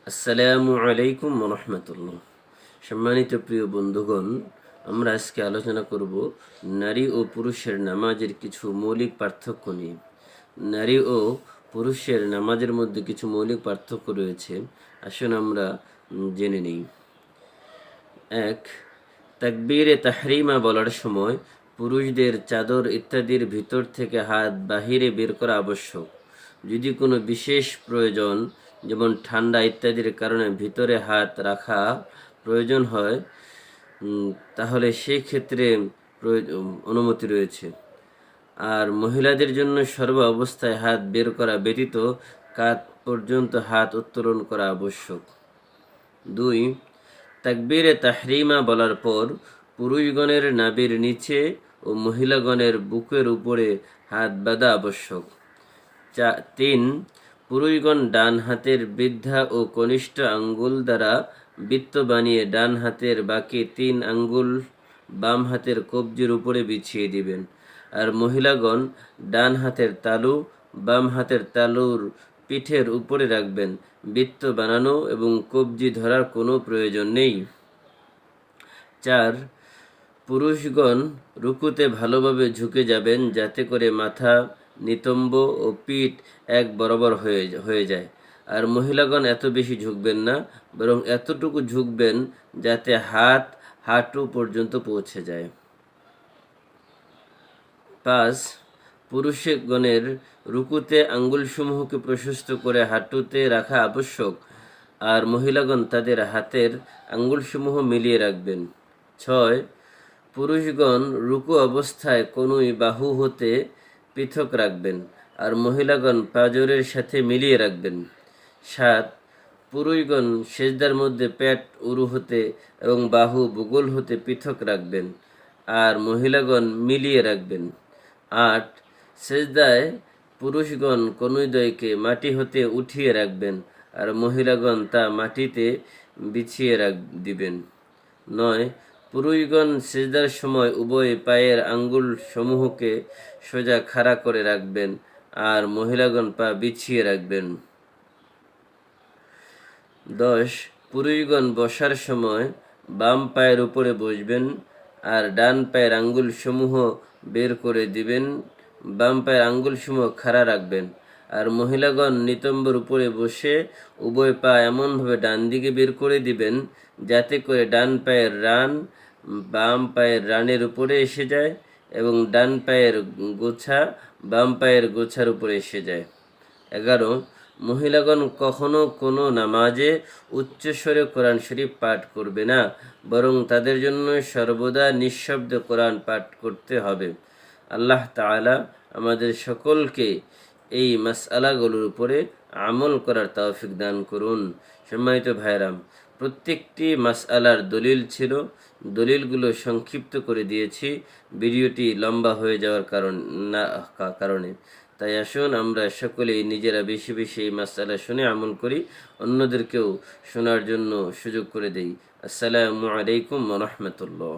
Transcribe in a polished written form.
আসসালামু আলাইকুম রহমতুল্লাহ। সম্মানিত প্রিয় বন্ধুগণ, আমরা আজকে আলোচনা করব নারী ও পুরুষের নামাজের কিছু মৌলিক পার্থক্য নিয়ে। নারী ও পুরুষের নামাজের মধ্যে কিছু মৌলিক পার্থক্য রয়েছে, আসুন আমরা জেনে নিই। এক, তাকবীরে তাহরিমা বলার সময় পুরুষদের চাদর ইত্যাদির ভিতর থেকে হাত বাহিরে বের করা আবশ্যক। যদি কোনো বিশেষ প্রয়োজন, যেমন ঠান্ডা ইত্যাদির কারণে ভিতরে হাত রাখা প্রয়োজন হয়, তাহলে সেই ক্ষেত্রে অনুমতি রয়েছে। আর মহিলাদের জন্য সর্ব অবস্থায় হাত বের করা ব্যতীত কাঁধ পর্যন্ত হাত উত্তোলন করা আবশ্যক। 2, তাকবীরে তাহরিমা বলার পর পুরুষগণের নাভির নিচে ও মহিলাগণের বুকের উপরে হাত বাঁধা আবশ্যক। 3, পুরুষগণ ডান হাতের বৃদ্ধা ও কনিষ্ঠ আঙ্গুল দ্বারা বৃত্ত বানিয়ে ডান হাতের বাকি 3 আঙ্গুল বাম হাতের কবজির উপরে বিছিয়ে দিবেন। আর মহিলাগণ ডান হাতের তালু বাম হাতের তালুর পিঠের উপরে রাখবেন। বৃত্ত বানানো এবং কবজি ধরার কোনো প্রয়োজন নেই। 4, পুরুষগণ রুকুতে ভালোভাবে ঝুঁকে যাবেন, যাতে করে মাথা, নিতম্ব ও পিঠ এক বরাবর হয়ে যায়। আর মহিলাগণ এত বেশি ঝুঁকবেন না, বরং এতটুকু ঝুঁকবেন যাতে হাত হাঁটু পর্যন্ত পৌঁছে যায়। 5, পুরুষগণের রুকুতে আঙ্গুলসমূহকে প্রশস্ত করে হাঁটুতে রাখা আবশ্যক, আর মহিলাগণ তাদের হাতের আঙ্গুলসমূহ মিলিয়ে রাখবেন। 6, পুরুষগণ রুকু অবস্থায় কোনোই বাহু হতে পৃথক রাখবেন, আর মহিলাগণ পাঁজরের সাথে মিলিয়ে রাখবেন। 7, পুরুষগণ সেজদার মধ্যে পেট উরু হতে এবং বাহু বুগল হতে পৃথক রাখবেন, আর মহিলাগণ মিলিয়ে রাখবেন। 8, সেজদায় পুরুষগণ কনুইদ্বয়কে মাটি হতে উঠিয়ে রাখবেন, আর মহিলাগণ তা মাটিতে বিছিয়ে দিবেন। 9, পুরুষগণ সেজদার সময় উভয় পায়ের আঙ্গুল সমূহকে সোজা খাড়া করে রাখবেন, আর মহিলাগণ পা বিছিয়ে রাখবেন। 10, পুরুষগণ বসার সময় বাম পায়ের উপরে বসবেন, আর ডান পায়ের আঙ্গুল সমূহ বের করে দিবেন। বাম পায়ের আঙ্গুল সমূহ খাড়া রাখবেন, আর মহিলাগণ নিতম্বর উপরে বসে উভয় পা এমনভাবে ডান দিকে বের করে দিবেন যাতে করে ডান পায়ের রান বাম পায়ের রানের উপরে এসে যায় এবং ডান পায়ের গোছা বাম পায়ের গোছার উপরে এসে যায়। 11, মহিলাগণ কখনো কোনো নামাজে উচ্চস্বরে কোরআন শরীফ পাঠ করবে না, বরং তাদের জন্য সর্বদা নিঃশব্দ কোরআন পাঠ করতে হবে। আল্লাহ তাআলা আমাদের সকলকে এই মাসআলাগুলোর উপরে আমল করার তৌফিক দান করুন। সম্মানিত ভাইরাম, প্রত্যেকটি মাসআলার দলিল ছিল, দলিলগুলো সংক্ষিপ্ত করে দিয়েছি ভিডিওটি লম্বা হয়ে যাওয়ার কারণে। তাই আসুন আমরা সকলেই নিজেরা বেশি বেশি এই মাসআলা শুনে আমল করি, অন্যদেরকেও শোনার জন্য সুযোগ করে দেই। আসসালামু আলাইকুম ওয়া রাহমাতুল্লাহ।